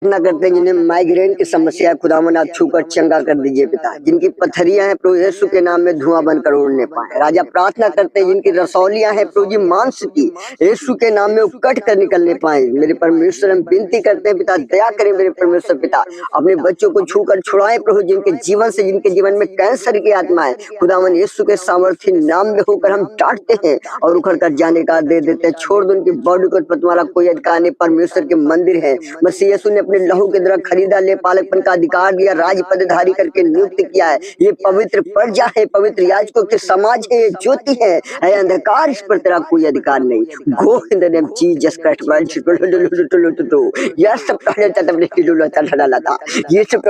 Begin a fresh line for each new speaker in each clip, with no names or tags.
प्रार्थना करते हैं जिन्हें माइग्रेन की समस्या है, खुदावन आप छूकर चंगा कर दीजिए पिता। जिनकी पथरियां हैं प्रभु यीशु के नाम में धुआं बनकर उड़ने पाए। राजा प्रार्थना करते हैं जिनकी रसौलियां हैं प्रभु जी मांस की, यीशु के नाम में वो कट कर निकलने पाए। मेरे परमेश्वर हम विनती करते हैं पिता, दया करें मेरे परमेश्वर पिता, अपने बच्चों को छूकर छुड़ाएं प्रभु। जिनके जीवन में कैंसर की आत्मा है, खुदावन यीशु के सामर्थ्य नाम में होकर हम डांटते हैं और उखड़ कर जाने का दे देते हैं। छोड़ दो उनकी बॉडी को, तुम्हारा कोई अधिकार नहीं। परमेश्वर के मंदिर है, मसीह यीशु ने अपने लहू के द्वारा खरीदा, ले पालकपन का अधिकार दिया, राज पदधारी करके नियुक्त किया है। ये पवित्र प्रजा है, पवित्र याजकों के समाज है, ज्योति है अंधकार, इस पर तेरा कोई अधिकार नहीं। Go in the name Jesus Christ. यह सब ये सब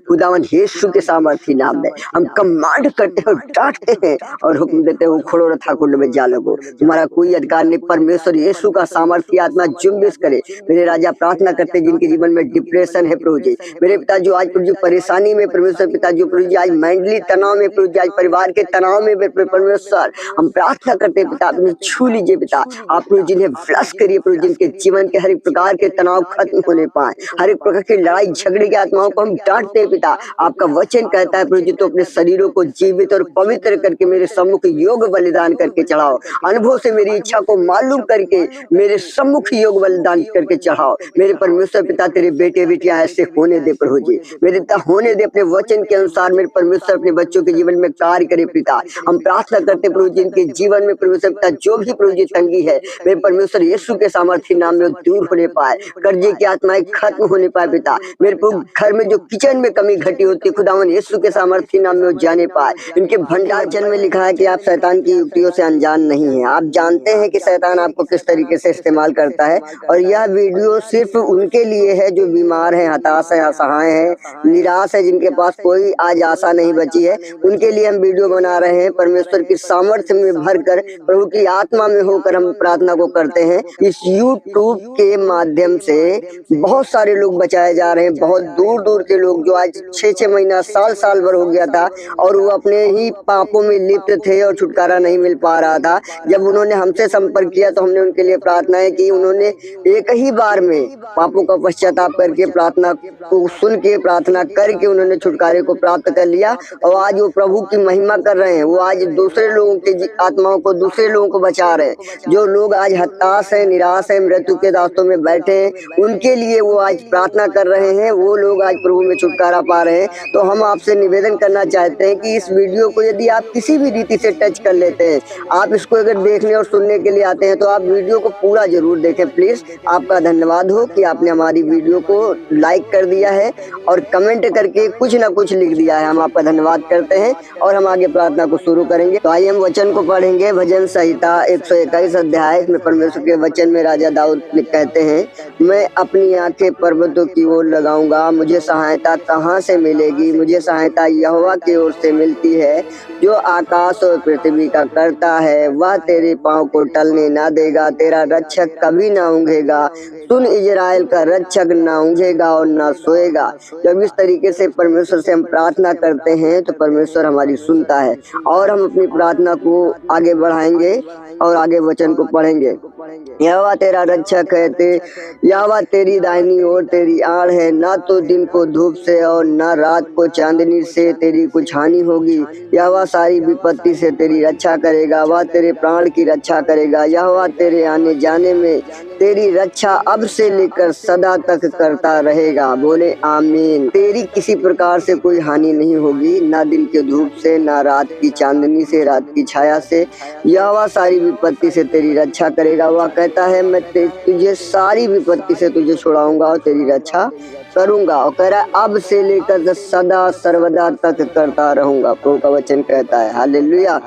खुदावन यीशु के सामर्थ्य नाम में हम कमांड करते हैं और डांटते हैं और हुक्म देते हैं, उखड़ो रथा कुंड में जा लगो, तुम्हारा कोई अधिकार नहीं। परमेश्वर यीशु का सामर्थ्य आत्मा जुम्बिश करे। मेरे राजा प्रार्थना करते हैं जिनके जीवन में डिप्रेशन है प्रभु जी, मेरे पिता जो आज प्रभु जी परेशानी में, परमेश्वर पिता जो प्रभु जी आज मेंटली तनाव में, प्रभु जी आज परिवार के तनाव में, परमेश्वर हम प्रार्थना करते हैं पिता, आप छू लीजिए पिता, आप प्रभु जिन्हें फ्लश करिए प्रभु, जिनके जीवन के हर एक प्रकार के तनाव खत्म होने पाए, हर एक प्रकार की लड़ाई झगड़े की आत्माओं को हम डांटते हैं पिता। आपका वचन कहता है प्रभु जी, तो अपने शरीरों को जीवित और पवित्र करके मेरे सम्मुख योग बलिदान करके चढ़ाओ। अनुभव से मेरी इच्छा को मालूम करके मेरे सम्मुख योग बलिदान करके चढ़ाओ। मेरे परमेश्वर पिता तेरे बेटे बेटियां ऐसे होने दे प्रभु जी, मेरे पिता होने दे, अपने वचन के अनुसार मेरे परमेश्वर अपने बच्चों के जीवन में कार्य करे पिता। हम प्रार्थना करते प्रभु जी इनके जीवन में परमेश्वर पिता जो भी प्रभु जी तंगी है, मेरे परमेश्वर यीशु के सामर्थ्य नाम में दूर होने पाए, कर्जे की आत्माएं खत्म होने पाए पिता। मेरे प्रभु घर में जो किचन में कमी घटी होती है, खुदावन यीशु के सामर्थ्य नाम में जाने पाए। इनके भंडार जन में लिखा है कि आप शैतान की युक्तियों से अनजान नहीं है, आप जानते हैं कि शैतान आपको किस तरीके से इस्तेमाल करता है। और यह वीडियो सिर्फ उनके लिए है जो बीमार है, हताश है, असहाय है, निराश है, जिनके पास कोई आज आशा नहीं बची है, उनके लिए हम वीडियो बना रहे हैं। परमेश्वर की सामर्थ्य में भरकर प्रभु की आत्मा में होकर हम प्रार्थना को करते हैं। इस यूट्यूब के माध्यम से बहुत सारे लोग बचाए जा रहे हैं, बहुत दूर दूर के लोग जो आज 6-6 महीना, साल भर हो गया था और वो अपने ही पापों में लिप्त थे और छुटकारा नहीं मिल पा रहा था। जब उन्होंने हमसे संपर्क किया तो हमने उनके लिए प्रार्थनाएं की। उन्होंने एक ही बार में पापों का पश्चाताप करके, प्रार्थना को सुन के, प्रार्थना करके उन्होंने छुटकारे को प्राप्त कर लिया और आज वो प्रभु की महिमा कर रहे हैं। वो आज दूसरे लोगों के आत्माओं को, दूसरे लोगों को बचा रहे हैं। जो लोग आज हताश है, निराश है, मृत्यु के रास्तों में बैठे हैं, उनके लिए वो आज प्रार्थना कर रहे हैं। वो लोग आज प्रभु में छुटकारा पा रहे हैं। तो हम आपसे निवेदन करना चाहते हैं कि इस वीडियो को यदि आप किसी भी रीति से टच कर लेते हैं, आप इसको अगर देखने और सुनने के लिए आते हैं तो आप वीडियो को पूरा जरूर देखें प्लीज। आपका धन्यवाद हो कि आपने हमारी वीडियो को लाइक कर दिया है और कमेंट करके कुछ ना कुछ लिख दिया है। हम आपका धन्यवाद करते हैं और हम आगे प्रार्थना को शुरू करेंगे। तो आइए हम वचन को पढ़ेंगे। भजन संहिता 121 अध्याय में परमेश्वर के वचन में राजा दाऊद कहते हैं, मैं अपनी आंखें पर्वतों की ओर लगाऊंगा, मुझे सहायता कहाँ से मिलेगी? मुझे सहायता यहोवा की ओर से मिलती है, जो आकाश और पृथ्वी का करता है। वह तेरे पांव को टलने ना देगा, तेरा रक्षक कभी ना ऊँघेगा। सुन, इजराइल का रक्षक ना ऊँघेगा और ना सोएगा। जब इस तरीके से परमेश्वर से हम प्रार्थना करते हैं तो परमेश्वर हमारी सुनता है और हम अपनी प्रार्थना को आगे बढ़ाएंगे और आगे वचन को पढ़ेंगे। यहोवा तेरा रक्षक है, यहोवा तेरी दाहिनी ओर तेरी आड़ है। ना तो दिन को धूप से और ना रात को चांदनी से तेरी कुछ हानि होगी। यहोवा सारी विपत्ति से तेरी रक्षा करेगा, वह तेरे प्राण की रक्षा करेगा। यहोवा तेरे आने जाने में तेरी रक्षा अब से लेकर सदा तक करता रहेगा। बोले आमीन। तेरी किसी प्रकार से कोई हानि नहीं होगी, ना दिन के धूप से, ना रात की चांदनी से, रात की छाया से। यहोवा सारी विपत्ति से तेरी रक्षा करेगा। वह कहता है, मैं तुझे सारी विपत्ति से तुझे छुड़ाऊंगा और तेरी रक्षा करूंगा। और कह रहा है अब से लेकर सदा सर्वदा तक करता रहूंगा, प्रभु का वचन कहता है। हालेलुया।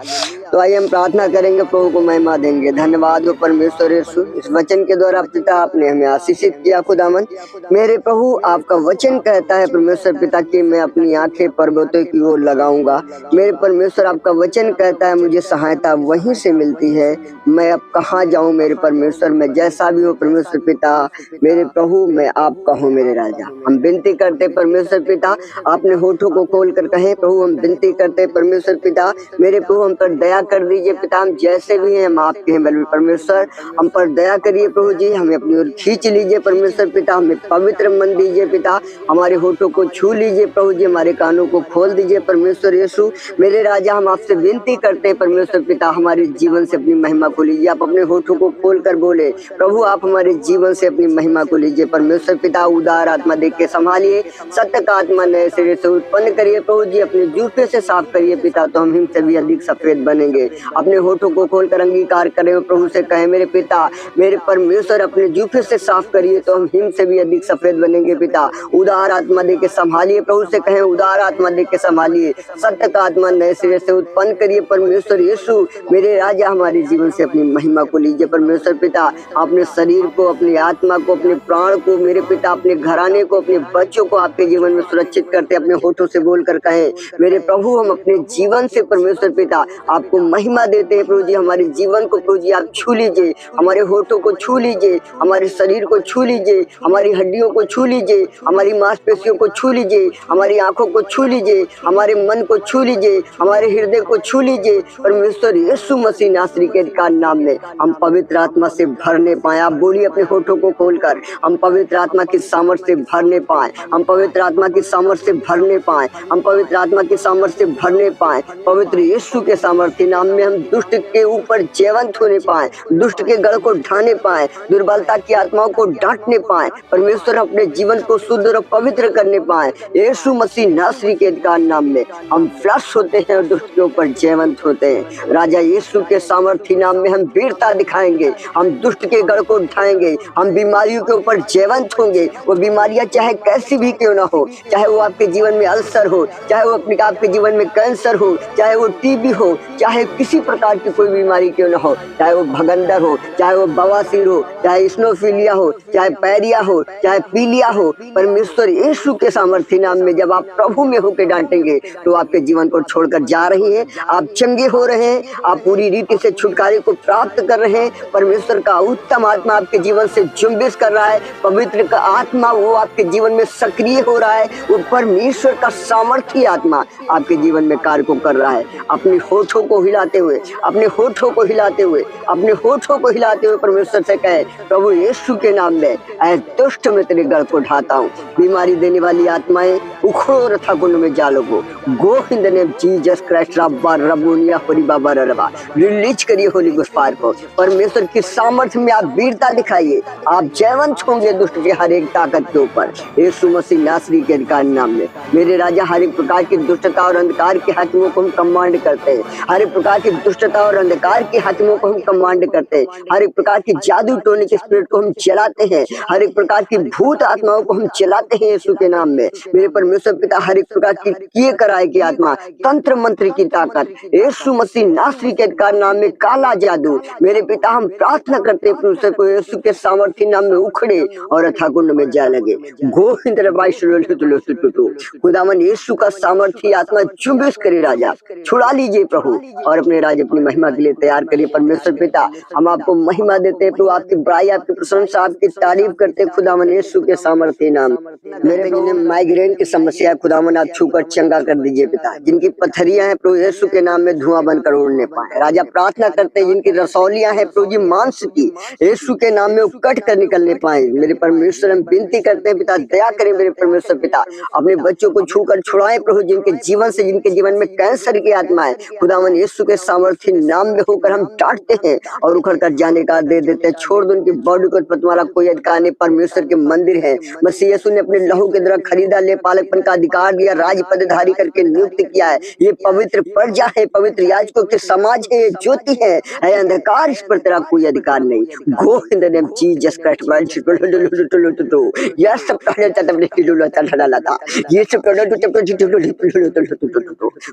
तो आइए हम प्रार्थना करेंगे, प्रभु को महिमा देंगे। धन्यवाद हो परमेश्वर यीशु, इस वचन के द्वारा पिता आपने हमें आशीषित किया। खुदावन मेरे प्रभु, आपका वचन कहता है परमेश्वर पिता कि मैं अपनी आंखें पर्वतों की ओर लगाऊंगा। मेरे परमेश्वर, आपका वचन कहता है मुझे सहायता वहीं से मिलती है। मैं अब कहाँ जाऊँ मेरे परमेश्वर? मैं जैसा भी हो परमेश्वर पिता, मेरे प्रभु मैं आपका हूँ मेरे राजा। हम विनती करते परमेश्वर पिता, आपने होठों को खोल कर कहे प्रभु, हम विनती करते परमेश्वर पिता, मेरे प्रभु हम पर दया दया कर दीजिए पिता। हम जैसे भी हैं हम आपके हैं बलवीर परमेश्वर, हम पर दया करिए प्रभु जी। हमें अपनी ओर खींच लीजिए परमेश्वर पिता। हमें पवित्र मन दीजिए पिता। हमारे होठों को छू लीजिए प्रभु जी। हमारे कानों को खोल दीजिए परमेश्वर यीशु मेरे राजा। हम आपसे विनती करते हैं परमेश्वर पिता, हमारे जीवन से अपनी महिमा को लीजिए। आप अपने होठों को खोल कर बोले प्रभु, आप हमारे जीवन से अपनी महिमा को लीजिए परमेश्वर पिता। उदार आत्मा देख के संभालिए, सत्य का आत्मा नए सिरे से उत्पन्न करिए प्रभु जी। अपने जूफे से साफ करिए पिता, तो हम हिम से भी अधिक सफेद बनेंगे। अपने होठों को खोलकर अंगीकार करें प्रभु से कहें, मेरे पिता मेरे परमेश्वर अपने जूफे से साफ करिए तो हम हिम से भी अधिक सफेद बनेंगे पिता। उदार आत्मा दे के संभालिए प्रभु से कहें, उदार आत्मा दे के संभालिए, सत्य का आत्मा नए सिरे से उत्पन्न करिए परमेश्वर यीशु मेरे राजा। हमारे जीवन से अपनी महिमा को लीजिए परमेश्वर पिता। अपने शरीर को, अपनी आत्मा को, अपने प्राण को मेरे पिता, अपने घराने को, अपने बच्चों को आपके जीवन में सुरक्षित करते अपने होठों से बोलकर कहें, मेरे प्रभु हम अपने जीवन से परमेश्वर पिता आपको महिमा देते हैं प्रभु जी। हमारे जीवन को प्रभु जी आप छू लीजिए, हमारे होठों को छू लीजिए, हमारे शरीर को छू लीजिए, हमारी हड्डियों को छू लीजिए, हमारी मांसपेशियों को छू लीजिए, हमारी आंखों को छू लीजिए, हमारे मन को छू लीजिए, हमारे हृदय को छू लीजिए परमेश्वर यीशु मसीह नासरी के अधिकार नाम में। हम पवित्र आत्मा से भरने पाए। आप बोलिए अपने होठों को खोलकर, हम पवित्र आत्मा की सामर्थ्य से भरने पाए, हम पवित्र आत्मा की सामर्थ्य से भरने पाए, हम पवित्र आत्मा की सामर्थ्य से भरने पाए। पवित्र यीशु के सामर्थ्य नाम में हम दुष्ट के ऊपर जयवंत होने पाए, दुष्ट के गढ़ को ढाने पाए, दुर्बलता की आत्माओं को डांटने पाए परमेश्वर, अपने जीवन को शुद्ध और पवित्र करने पाए यीशु मसीह नासरी के अधिकार नाम में। हम फ्लश होते हैं और दुष्ट के ऊपर जयवंत होते हैं। राजा यीशु के सामर्थ्य नाम में हम वीरता दिखाएंगे, हम दुष्ट के गढ़ को उठाएंगे, हम बीमारियों के ऊपर जयवंत होंगे। वो बीमारियां चाहे कैसी भी क्यों ना हो, चाहे वो आपके जीवन में अल्सर हो, चाहे वो आपके जीवन में कैंसर हो, चाहे वो टीबी हो, चाहे किसी प्रकार की कोई बीमारी क्यों ना हो, चाहे वो भगंदर हो, चाहे वो बवासीर हो, चाहे स्नोफीलिया हो, चाहे पैरिया हो, चाहे पीलिया हो, परमेश्वर यीशु के सामर्थ्य नाम में जब आप प्रभु में होकर डांटेंगे तो आपके जीवन को छोड़कर जा रही है, आप चंगे हो रहे हैं, आप पूरी रीति से छुटकारे को प्राप्त कर रहे हैं। परमेश्वर का उत्तम आत्मा आपके जीवन से जुम्बिश कर रहा है, पवित्र का आत्मा वो आपके जीवन में सक्रिय हो रहा है, वो परमेश्वर का सामर्थ्य आत्मा आपके जीवन में कार्य को कर रहा है। अपने होठों को हिलाते हुए, अपने होठों को हिलाते हुए, अपने होठों को हिलाते हुए परमेश्वर से कहे, प्रभु यीशु के नाम में ऐ दुष्ट में तेरे गढ़ को ढाता हूँ। बीमारी देने वाली आत्माएं उखड़ो रथा कुंड में जा लोगो। Go in the name Jesus Christ रब्बा रबोनिया होरी बाबा रबा। रिलीज करिए होली गुस पार को। परमेश्वर की सामर्थ्य में आप वीरता दिखाइए, आप जयवंत होंगे दुष्ट की हर एक ताकत के ऊपर यीशु मसीह नासरी के अधिकार नाम में। मेरे राजा हर एक प्रकार की दुष्टता और अंधकार के हाकिमों को हम कमांड करते हैं, हर एक प्रकार की दुष्टता और अंधकार के हाकिमों को हम कमांड करते हैं, हर एक प्रकार की जादू टोने के स्पिरिट को हम चलाते हैं, हर एक प्रकार की भूत आत्माओं को हम चलाते हैं यीशु के नाम में। मेरे परमेश्वर पिता हर एक प्रकार की किए कराए की आत्मा, तंत्र मंत्र की ताकत यीशु मसीह नासरी के अधिकार नाम में, काला जादू मेरे पिता हम प्रार्थना करते हैं परमेश्वर को यीशु के सामर्थ्य नाम में उखड़े और अथाकुंड में जा लगे। गोविंद खुदावन यीशु का सामर्थ्य आत्मा जुम्बिश करे राजा, छुड़ा लीजिए प्रभु और अपने राज अपनी महिमा के लिए तैयार करिए परमेश्वर पिता। हम आपको महिमा देते हैं प्रभु, आपकी बड़ाई, आपकी प्रशंसा, आपकी तारीफ करते हैं खुदावन यीशु के सामर्थ्य नाम। मेरे जिन्हें माइग्रेन की समस्या है खुदावन आप छूकर चंगा कर दीजिए पिता। जिनकी पथरियां हैं प्रभु यीशु के नाम में धुआं बनकर उड़ने पाए राजा, प्रार्थना करते हैं जिनकी रसौलियां हैं प्रभु जी मांस की यीशु के नाम में कट कर निकलने पाए। मेरे परमेश्वर हम विनती करते हैं पिता, दया करें मेरे परमेश्वर पिता, अपने बच्चों को छूकर छुड़ाएं प्रभु, जिनके जीवन से, जिनके जीवन में कैंसर की आत्मा है खुदावन यीशु के सामर्थ्य नाम में होकर हम डांटते हैं और उखड़ कर जाने का दे देते हैं। छोड़ दो उनकी बॉडी को, तुम्हारा कोई अधिकार नहीं। परमेश्वर के मंदिर है, मसीह यीशु ने अपने लहू के द्वारा खरीदा, ले पालकपन का अधिकार दिया, राज पदधारी करके नियुक्त किया है। ये पवित्र प्रजा है, पवित्र याजकों के समाज है, ज्योति है, अंधकार इस पर तेरा कोई अधिकार नहीं। Go in the name Jesus Christ यह सब ये सब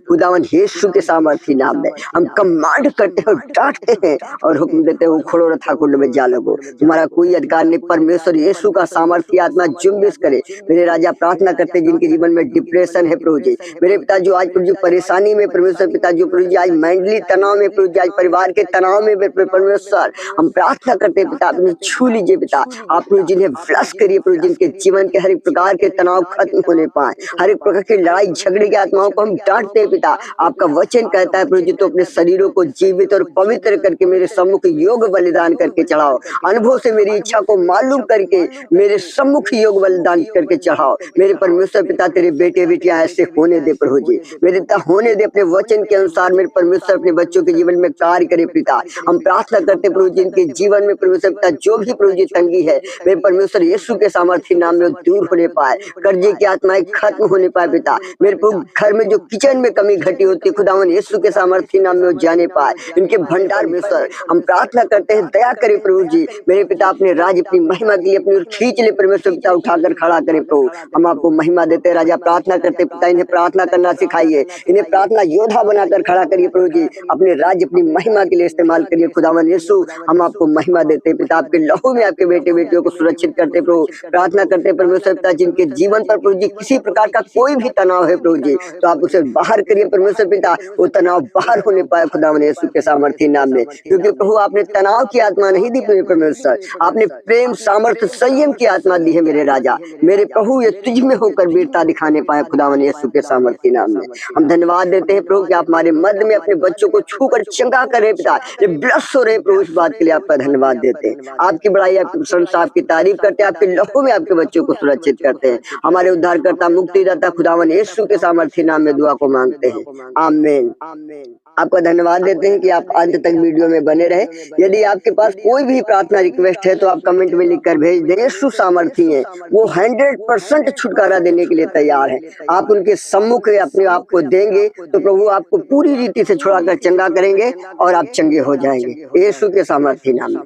खुदावन यीशु के सामर्थ्य नाम में हम कमांड करते हैं और डांटते हैं और हुक्म देते हैं उखड़ो रथा कुंड में जा लगो। तुम्हारा कोई अधिकार नहीं। परमेश्वर यीशु का सामर्थ्य आत्मा जुम्बिश करे। मेरे राजा प्रार्थना करते हैं जिनके जीवन में डिप्रेशन है प्रभु जी, मेरे पिता जो आज प्रभु जी परेशानी में, परमेश्वर पिता जो प्रभु जी आज मेंटली तनाव में, प्रभु जी आज परिवार के तनाव में, परमेश्वर हम प्रार्थना करते हैं पिता आप छू लीजिए पिता, आप जिन्हें फ्लश करिए प्रभु, जिनके जीवन के हर एक प्रकार के तनाव खत्म होने पाए, हर एक प्रकार की लड़ाई झगड़े की आत्माओं को हम डांटते हैं पिता। आपका वचन कहता है प्रभु जी तो अपने शरीरों को जीवित और पवित्र करके मेरे सम्मुख योग बलिदान करके चढ़ाओ। अनुभव से मेरी इच्छा को मालूम करके मेरे सम्मुख योग बलिदान करके चढ़ाओ। मेरे परमेश्वर पिता तेरे बेटे बेटियां ऐसे होने दे प्रभु जी, मेरे पिता होने दे। अपने वचन के अनुसार मेरे परमेश्वर अपने बच्चों के जीवन में कार्य करे पिता। हम प्रार्थना करते प्रभु जी इनके जीवन में परमेश्वर पिता जो भी प्रभु जी तंगी है मेरे परमेश्वर यीशु के सामर्थ्य नाम में दूर होने पाए, कर्जे की आत्माएं खत्म होने पाए पिता। मेरे प्रभु घर में जो किचन में कमी घटी होती है खुदावन यीशु के सामर्थ्य नाम में जाने पाए, इनके भंडार में सर हम प्रार्थना करते हैं दया करे प्रभु जी। मेरे पिता अपने राज्य अपनी महिमा के लिए अपनी ओर खींच ले परमेश्वर पिता, उठाकर खड़ा करे प्रभु। हम आपको महिमा देते राजा, प्रार्थना करते पिता इन्हें प्रार्थना करना सिखाइए, इन्हें प्रार्थना योद्धा बनाकर खड़ा करिए प्रभु जी। अपने राज्य अपनी महिमा के लिए इस्तेमाल करिए खुदावन यीशु। हम आपको महिमा देते पिता, आपके लहू में आपके बेटे बेटियों को सुरक्षित करते प्रभु। प्रार्थना करते परमेश्वर पिता जिनके जीवन पर प्रभु जी किसी प्रकार का कोई भी तनाव है प्रभु जी, तो आप उसे बाहर करिए परमेश्वर पिता, वो तनाव बाहर होने पाए खुदावन यीशु के सामर्थ्य नाम में। क्योंकि प्रभु आपने तनाव की आत्मा नहीं दी परमेश्वर, आपने प्रेम सामर्थ्य संयम की आत्मा दी है मेरे राजा। मेरे प्रभु ये तुझ में होकर वीरता दिखाने पाए खुदावन यीशु के सामर्थ्य नाम में। हम धन्यवाद देते हैं प्रभु कि आप हमारे मध्य में अपने बच्चों को छूकर चंगा करे पिता, ये ब्लस हो रहे प्रभु, इस बात के लिए आपका धन्यवाद देते हैं। आपकी बड़ाई आपकी प्रशंसा आपकी तारीफ करते हैं, आपके लहू में आपके बच्चों को सुरक्षित करते हैं। हमारे उद्धारकर्ता मुक्तिदाता खुदावन यीशु के सामर्थ्य नाम में दुआ को मांगते हैं, आमीन। आपका धन्यवाद देते हैं कि आप अंत तक वीडियो में बने रहे। यदि आपके पास कोई भी प्रार्थना रिक्वेस्ट है तो आप कमेंट में लिखकर भेज दें। यीशु सामर्थी है, वो 100% छुटकारा देने के लिए तैयार है। आप उनके सम्मुख अपने आप को देंगे तो प्रभु आपको पूरी रीति से छुड़ाकर चंगा करेंगे और आप चंगे हो जाएंगे यीशु के सामर्थी नाम में।